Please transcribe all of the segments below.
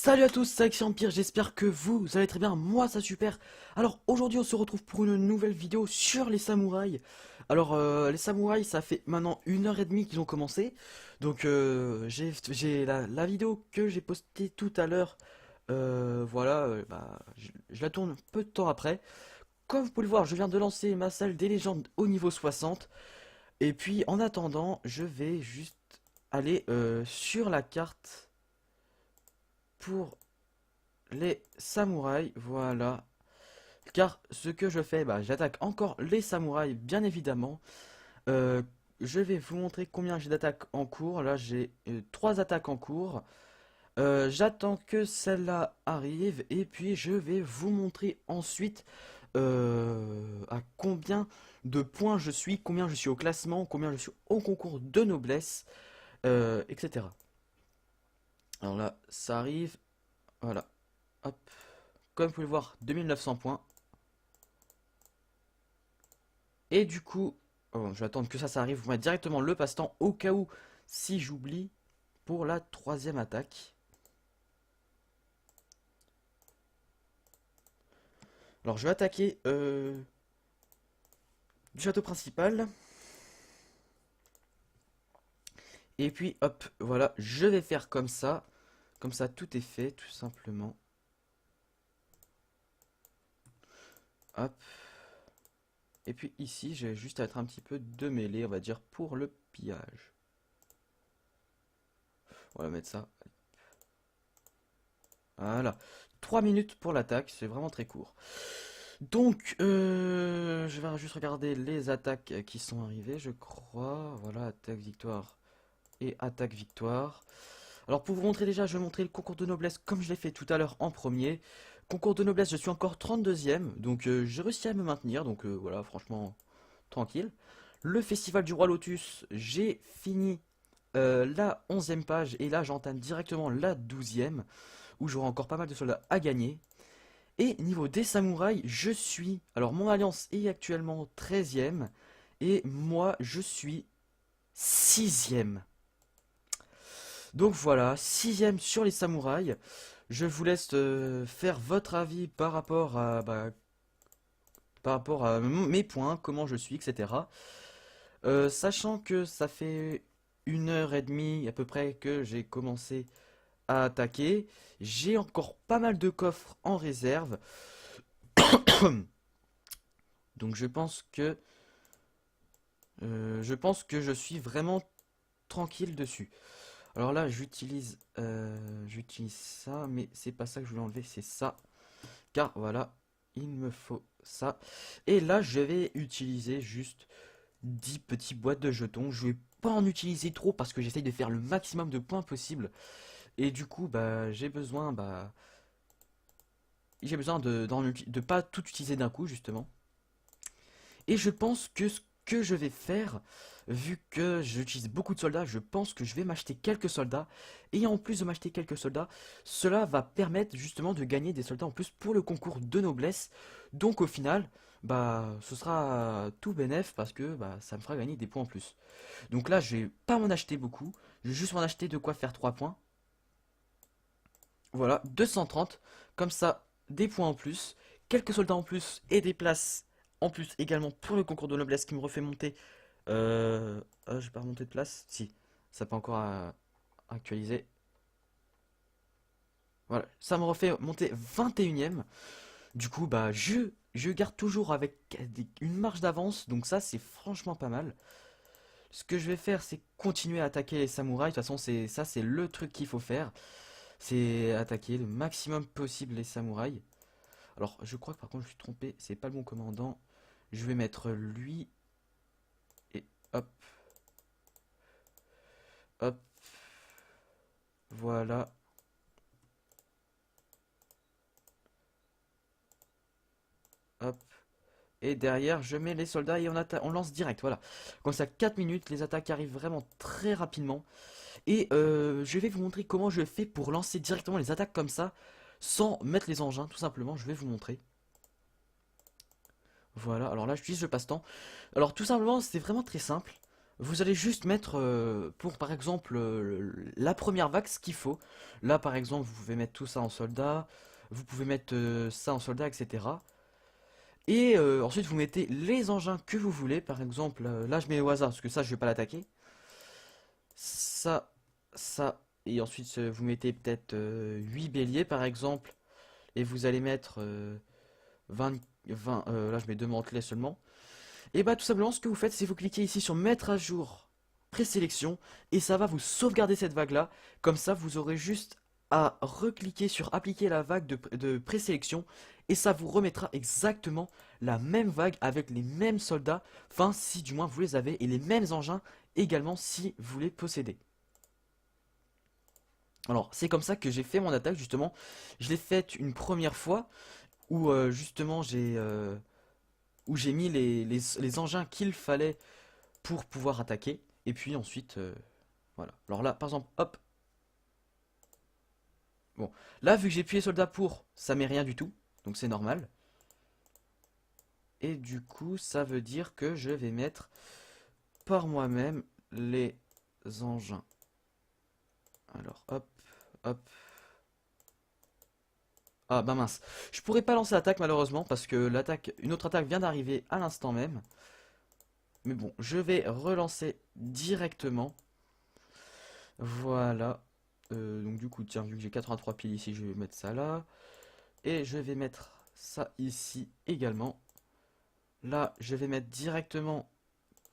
Salut à tous, c'est Alexis Empire, j'espère que vous allez très bien, moi ça super. Alors aujourd'hui on se retrouve pour une nouvelle vidéo sur les samouraïs. Alors les samouraïs ça fait maintenant 1h30 qu'ils ont commencé. Donc j'ai la vidéo que j'ai postée tout à l'heure. Voilà, je la tourne peu de temps après. Comme vous pouvez le voir, je viens de lancer ma salle des légendes au niveau 60. Et puis en attendant, je vais juste aller sur la carte pour les samouraïs, voilà. Car ce que je fais, j'attaque encore les samouraïs, bien évidemment. Euh, je vais vous montrer combien j'ai d'attaques en cours. Là, j'ai 3 attaques en cours. J'attends que celle-là arrive et puis je vais vous montrer ensuite à combien de points je suis, combien je suis au classement, combien je suis au concours de noblesse, etc. Alors là, ça arrive. Voilà. Hop. Comme vous pouvez le voir, 2900 points. Et du coup, je vais attendre que ça arrive. Vous mettez directement le passe-temps au cas où si j'oublie pour la troisième attaque. Alors je vais attaquer du château principal. Et puis hop, voilà, je vais faire comme ça. Comme ça, tout est fait, tout simplement. Hop. Et puis ici, j'ai juste à être un petit peu de mêlée, on va dire, pour le pillage. On va mettre ça. Voilà. 3 minutes pour l'attaque, c'est vraiment très court. Donc, je vais juste regarder les attaques qui sont arrivées, je crois. Voilà, attaque victoire et attaque victoire. Alors, pour vous montrer déjà, je vais montrer le concours de noblesse comme je l'ai fait tout à l'heure en premier. Concours de noblesse, je suis encore 32e, donc j'ai réussi à me maintenir, donc voilà, franchement, tranquille. Le festival du roi Lotus, j'ai fini la 11e page, et là j'entame directement la 12e, où j'aurai encore pas mal de soldats à gagner. Et niveau des samouraïs, je suis... Alors mon alliance est actuellement 13e. Et moi, je suis 6e. Donc voilà, 6e sur les samouraïs. Je vous laisse faire votre avis par rapport à mes points, comment je suis, etc. Sachant que ça fait 1h30 à peu près que j'ai commencé à attaquer. J'ai encore pas mal de coffres en réserve. Donc je pense que je suis vraiment tranquille dessus. Alors là, j'utilise ça, mais c'est pas ça que je voulais enlever, c'est ça. Car voilà, il me faut ça. Et là, je vais utiliser juste 10 petites boîtes de jetons. Je vais pas en utiliser trop parce que j'essaye de faire le maximum de points possible. Et du coup, j'ai besoin de pas tout utiliser d'un coup, justement. Et je pense que ce que je vais faire, vu que j'utilise beaucoup de soldats, je pense que je vais m'acheter quelques soldats. Et en plus de m'acheter quelques soldats, cela va permettre justement de gagner des soldats en plus pour le concours de noblesse. Donc au final, ce sera tout bénef parce que ça me fera gagner des points en plus. Donc là, je vais pas m'en acheter beaucoup. Je vais juste m'en acheter de quoi faire 3 points. Voilà, 230. Comme ça, des points en plus, quelques soldats en plus et des places en plus également pour le concours de noblesse qui me refait monter. J'ai pas remonté de place. Si, ça peut encore actualiser. Voilà, ça me refait monter 21e. Du coup, je garde toujours avec une marge d'avance. Donc ça, c'est franchement pas mal. Ce que je vais faire, c'est continuer à attaquer les samouraïs. De toute façon, c'est le truc qu'il faut faire. C'est attaquer le maximum possible les samouraïs. Alors, je crois que par contre, je suis trompé. C'est pas le bon commandant. Je vais mettre lui. Et hop. Hop. Voilà. Hop. Et derrière, je mets les soldats et on lance direct. Voilà. Comme ça, 4 minutes. Les attaques arrivent vraiment très rapidement. Et je vais vous montrer comment je fais pour lancer directement les attaques comme ça. Sans mettre les engins, tout simplement. Je vais vous montrer. Voilà, alors là j'utilise le passe-temps. Alors tout simplement c'est vraiment très simple. vous allez juste mettre pour par exemple la première vague ce qu'il faut. Là par exemple vous pouvez mettre tout ça en soldat, vous pouvez mettre ça en soldat, etc. Et ensuite vous mettez les engins que vous voulez. Par exemple là je mets au hasard parce que ça je vais pas l'attaquer. Ça, ça, et ensuite vous mettez peut-être 8 béliers par exemple. Et vous allez mettre 20, 20 là je mets 2 mantelets seulement. Et bah tout simplement ce que vous faites c'est vous cliquez ici sur mettre à jour présélection et ça va vous sauvegarder cette vague là. Comme ça vous aurez juste à recliquer sur appliquer la vague de présélection et ça vous remettra exactement la même vague avec les mêmes soldats, enfin si du moins vous les avez, et les mêmes engins également si vous les possédez. Alors c'est comme ça que j'ai fait mon attaque justement. Je l'ai faite une première fois où justement j'ai mis les engins qu'il fallait pour pouvoir attaquer. Et puis ensuite, voilà. Alors là, par exemple, hop. Bon, là, vu que j'ai appuyé soldat pour, ça met rien du tout. Donc c'est normal. Et du coup, ça veut dire que je vais mettre par moi-même les engins. Alors, hop, hop. Ah bah mince. Je pourrais pas lancer l'attaque malheureusement parce que une autre attaque vient d'arriver à l'instant même. Mais bon, je vais relancer directement. Voilà. Donc du coup, tiens, vu que j'ai 83 piles ici, je vais mettre ça là. Et je vais mettre ça ici également. Là, je vais mettre directement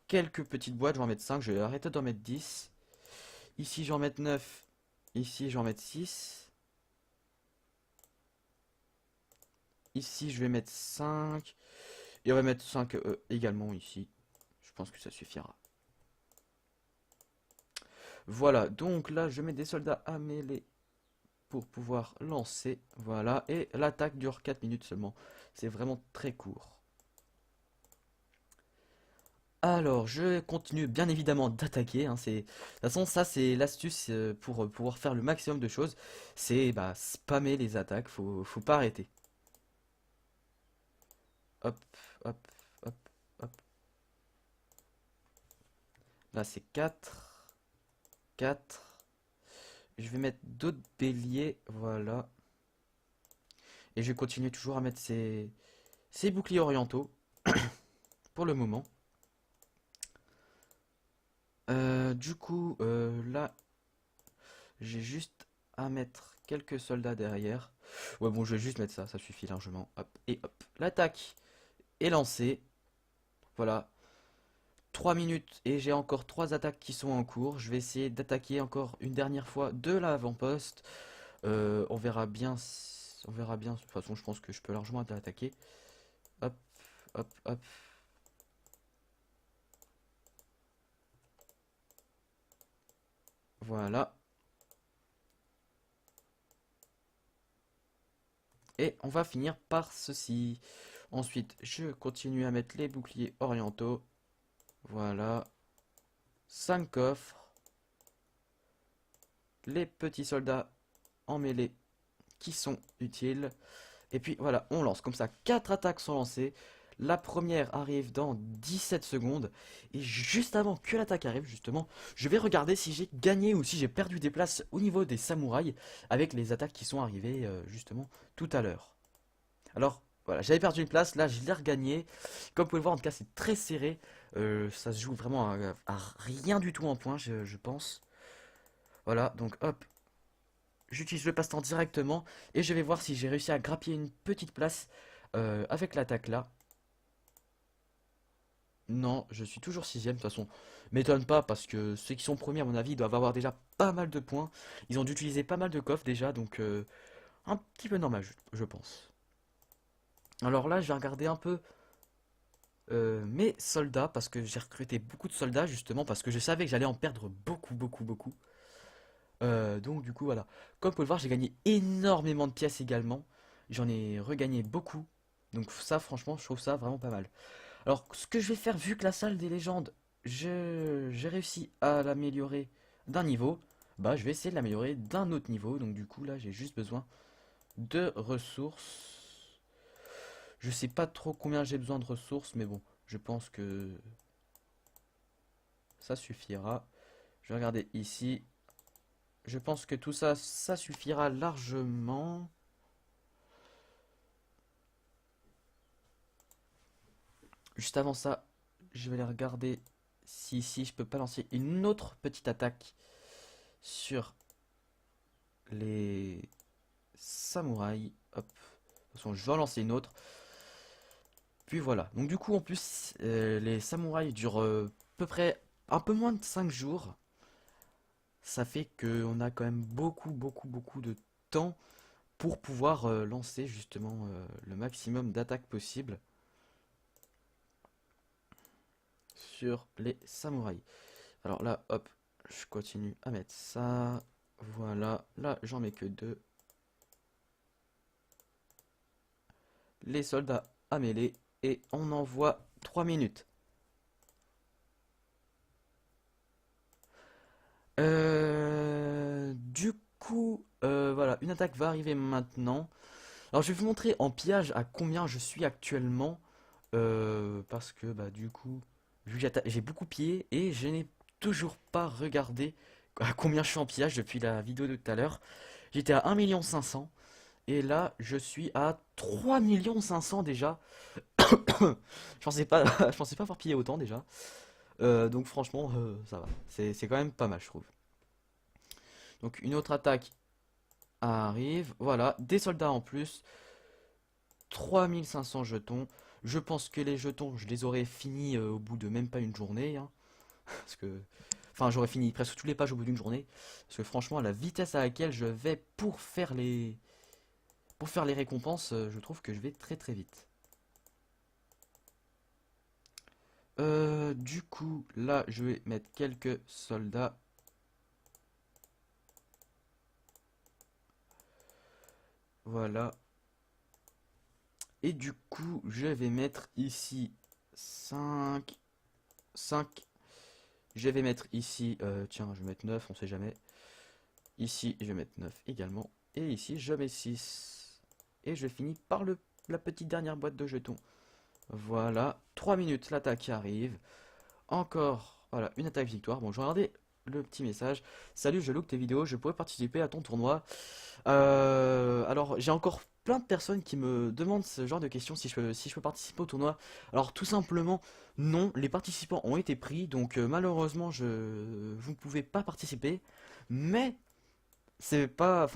quelques petites boîtes. Je vais en mettre 5, je vais arrêter d'en mettre 10. Ici, je vais en mettre 9. Ici, je vais en mettre 6. Ici, je vais mettre 5. Et on va mettre 5 également ici. Je pense que ça suffira. Voilà, donc là, je mets des soldats à mêler pour pouvoir lancer. Voilà, et l'attaque dure 4 minutes seulement. C'est vraiment très court. Alors, je continue bien évidemment d'attaquer, hein, de toute façon, ça c'est l'astuce pour pouvoir faire le maximum de choses. C'est bah, spammer les attaques, faut pas arrêter. Hop, hop, hop, hop. Là c'est 4, 4. Je vais mettre d'autres béliers, voilà. Et je vais continuer toujours à mettre ces boucliers orientaux pour le moment. Du coup, là, j'ai juste à mettre quelques soldats derrière. Ouais, bon, je vais juste mettre ça, ça suffit largement. Hop, et hop. L'attaque est lancée. Voilà. 3 minutes et j'ai encore 3 attaques qui sont en cours. Je vais essayer d'attaquer encore une dernière fois de l'avant-poste. On verra bien. On verra bien. De toute façon, je pense que je peux largement attaquer. Hop, hop, hop. Voilà. Et on va finir par ceci. Ensuite, je continue à mettre les boucliers orientaux. Voilà. 5 coffres. Les petits soldats en mêlée qui sont utiles. Et puis voilà, on lance. Comme ça, 4 attaques sont lancées. La première arrive dans 17 secondes. Et juste avant que l'attaque arrive, justement, je vais regarder si j'ai gagné ou si j'ai perdu des places au niveau des samouraïs avec les attaques qui sont arrivées justement tout à l'heure. Alors, voilà, j'avais perdu une place, là je l'ai regagné. Comme vous pouvez le voir, en tout cas, c'est très serré. Ça se joue vraiment à rien du tout en points, je pense. Voilà, donc hop, j'utilise le passe-temps directement et je vais voir si j'ai réussi à grappiller une petite place avec l'attaque là. Non, je suis toujours sixième de toute façon. M'étonne pas parce que ceux qui sont premiers à mon avis doivent avoir déjà pas mal de points. Ils ont dû utiliser pas mal de coffres déjà, donc un petit peu normal je pense. Alors là, je vais regarder un peu mes soldats parce que j'ai recruté beaucoup de soldats justement parce que je savais que j'allais en perdre beaucoup, beaucoup, beaucoup. Donc du coup voilà. Comme vous pouvez le voir, j'ai gagné énormément de pièces également. J'en ai regagné beaucoup. Donc ça franchement je trouve ça vraiment pas mal. Alors ce que je vais faire vu que la salle des légendes, j'ai réussi à l'améliorer d'un niveau, bah je vais essayer de l'améliorer d'un autre niveau. Donc du coup là j'ai juste besoin de ressources. Je sais pas trop combien j'ai besoin de ressources mais bon je pense que ça suffira. Je vais regarder ici. Je pense que tout ça, ça suffira largement. Juste avant ça, je vais aller regarder si ici je peux pas lancer une autre petite attaque sur les samouraïs. Hop. De toute façon, je vais en lancer une autre. Puis voilà. Donc du coup, en plus, les samouraïs durent à peu près un peu moins de 5 jours. Ça fait qu'on a quand même beaucoup de temps pour pouvoir lancer justement le maximum d'attaques possible sur les samouraïs. Alors là, hop, je continue à mettre ça. Voilà, là j'en mets que deux. Les soldats à mêler et on envoie 3 minutes. Du coup, voilà, une attaque va arriver maintenant. Alors je vais vous montrer en pillage à combien je suis actuellement. Parce que bah du coup, vu que j'ai beaucoup pillé et je n'ai toujours pas regardé à combien je suis en pillage depuis la vidéo de tout à l'heure. J'étais à 1 500 000 et là je suis à 3 500 000 déjà. Je pensais pas, je pensais pas avoir pillé autant déjà. Donc franchement, ça va. C'est quand même pas mal, je trouve. Donc une autre attaque arrive. Voilà, des soldats en plus. 3 500 jetons. Je pense que les jetons, je les aurais finis au bout de même pas une journée, hein. Parce que, enfin, j'aurais fini presque toutes les pages au bout d'une journée. Parce que franchement, la vitesse à laquelle je vais pour faire les récompenses, je trouve que je vais très vite. Du coup, là, je vais mettre quelques soldats. Voilà. Et du coup, je vais mettre ici 5, 5. Je vais mettre ici, tiens, je vais mettre 9, on sait jamais. Ici, je vais mettre 9 également. Et ici, je mets 6. Et je finis par la petite dernière boîte de jetons. Voilà, 3 minutes, l'attaque arrive. Encore, voilà, une attaque victoire. Bon, je vais regarder le petit message. Salut, je look tes vidéos, je pourrais participer à ton tournoi. Alors, j'ai encore plein de personnes qui me demandent ce genre de questions si je peux participer au tournoi. Alors, tout simplement, non, les participants ont été pris, donc malheureusement, vous ne pouvez pas participer. Mais c'est pas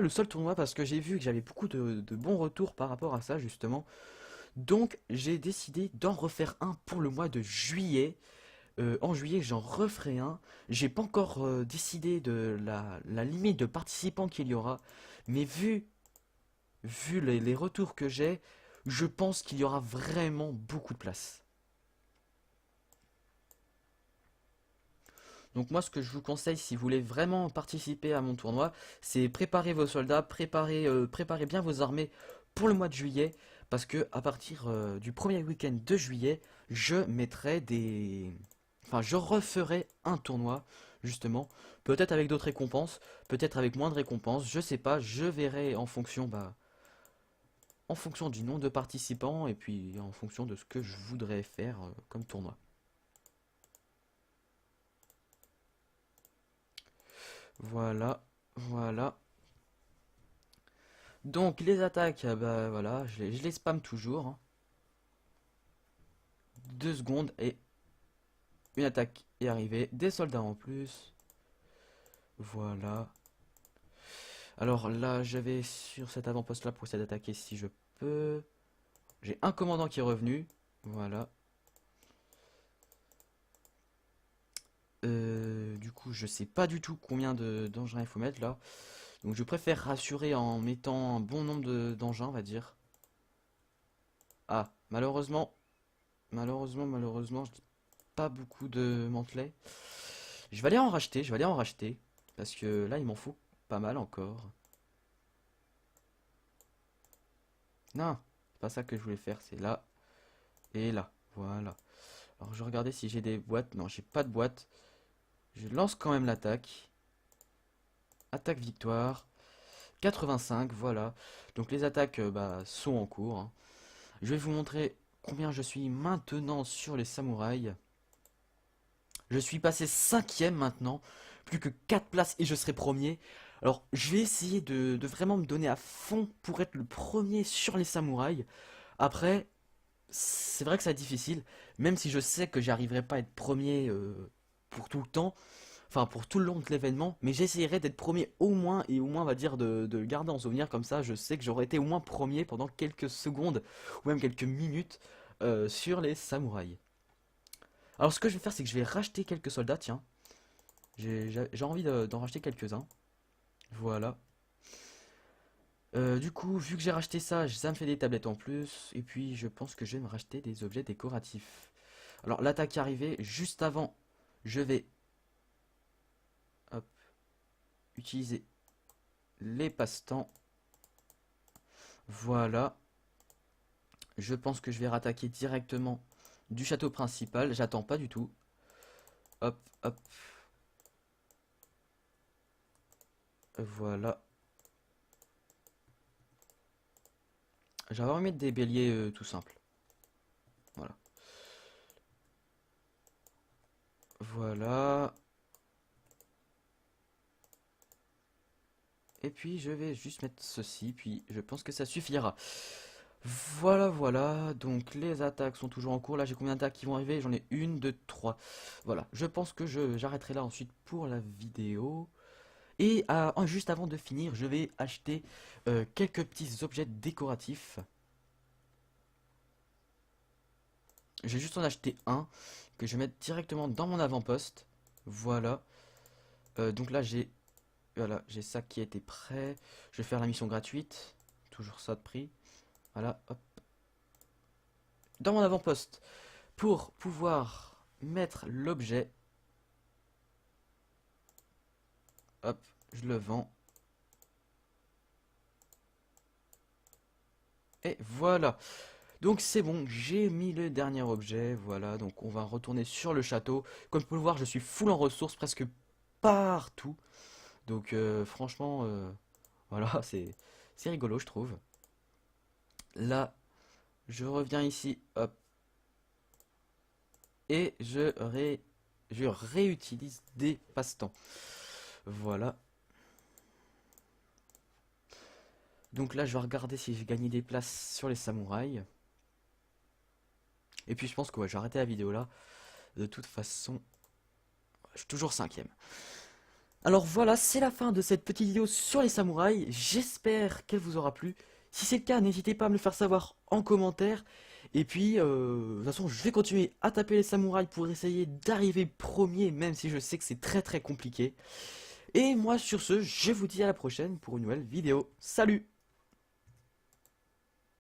le seul tournoi parce que j'ai vu que j'avais beaucoup de bons retours par rapport à ça justement. Donc, j'ai décidé d'en refaire un pour le mois de juillet. En juillet, j'en referai un. J'ai pas encore décidé de la limite de participants qu'il y aura, mais vu les retours que j'ai, je pense qu'il y aura vraiment beaucoup de place. Donc moi, ce que je vous conseille, si vous voulez vraiment participer à mon tournoi, c'est préparer vos soldats, préparer bien vos armées pour le mois de juillet, parce que à partir du premier week-end de juillet, je mettrai enfin, je referai un tournoi, justement, peut-être avec d'autres récompenses, peut-être avec moins de récompenses, je sais pas, je verrai en fonction, bah, en fonction du nombre de participants et puis en fonction de ce que je voudrais faire comme tournoi. Voilà, voilà. Donc les attaques, bah voilà, je les spam toujours, hein. 2 secondes et une attaque est arrivée. Des soldats en plus. Voilà. Alors là, je vais sur cet avant-poste là pour essayer d'attaquer si je peux. J'ai un commandant qui est revenu. Voilà. Du coup, je sais pas du tout combien d'engins il faut mettre là. Donc je préfère rassurer en mettant un bon nombre d'engins, on va dire. Ah, malheureusement, je dis pas beaucoup de mantelets. Je vais aller en racheter. Parce que là, il m'en faut pas mal encore. Non, c'est pas ça que je voulais faire, c'est là et là. Voilà. Alors, je vais regarder si j'ai des boîtes. Non, j'ai pas de boîte. Je lance quand même l'attaque. Attaque victoire. 85, voilà. Donc les attaques bah, sont en cours, hein. Je vais vous montrer combien je suis maintenant sur les samouraïs. Je suis passé cinquième maintenant. Plus que 4 places et je serai premier. Alors, je vais essayer de vraiment me donner à fond pour être le premier sur les samouraïs. Après, c'est vrai que c'est difficile. Même si je sais que j'arriverai pas à être premier pour tout le temps. Enfin, pour tout le long de l'événement. Mais j'essaierai d'être premier au moins. Et au moins, on va dire, de le garder en souvenir. Comme ça, je sais que j'aurais été au moins premier pendant quelques secondes. Ou même quelques minutes sur les samouraïs. Alors, ce que je vais faire, c'est que je vais racheter quelques soldats, tiens. J'ai envie d'en racheter quelques-uns. Voilà. Du coup, vu que j'ai racheté ça, ça me fait des tablettes en plus. Et puis, je pense que je vais me racheter des objets décoratifs. Alors, l'attaque est arrivée. Juste avant, je vais hop, utiliser les passe-temps. Voilà. Je pense que je vais rattaquer directement du château principal. J'attends pas du tout. Hop, hop. Voilà. J'avais envie de mettre des béliers tout simples. Voilà. Voilà. Et puis je vais juste mettre ceci, puis je pense que ça suffira. Voilà, voilà. Donc les attaques sont toujours en cours. Là, j'ai combien d'attaques qui vont arriver? J'en ai une, deux, trois. Voilà. Je pense que j'arrêterai là ensuite pour la vidéo. Et juste avant de finir, je vais acheter quelques petits objets décoratifs. Je vais juste en acheter un que je vais mettre directement dans mon avant-poste. Voilà. Donc là, voilà, j'ai ça qui a été prêt. Je vais faire la mission gratuite. Toujours ça de prix. Voilà, hop. Dans mon avant-poste. Pour pouvoir mettre l'objet. Hop, je le vends. Et voilà. Donc c'est bon, j'ai mis le dernier objet. Voilà, donc on va retourner sur le château. Comme vous pouvez le voir, je suis full en ressources presque partout. Donc franchement, voilà, c'est rigolo, je trouve. Là, je reviens ici, hop. Et je réutilise des passe-temps. Voilà. Donc là, je vais regarder si j'ai gagné des places sur les samouraïs. Et puis je pense que ouais, j'ai arrêté la vidéo là. De toute façon, je suis toujours cinquième. Alors voilà, c'est la fin de cette petite vidéo sur les samouraïs. J'espère qu'elle vous aura plu. Si c'est le cas, n'hésitez pas à me le faire savoir en commentaire. Et puis, de toute façon, je vais continuer à taper les samouraïs pour essayer d'arriver premier, même si je sais que c'est très très compliqué. Et moi, sur ce, je vous dis à la prochaine pour une nouvelle vidéo. Salut!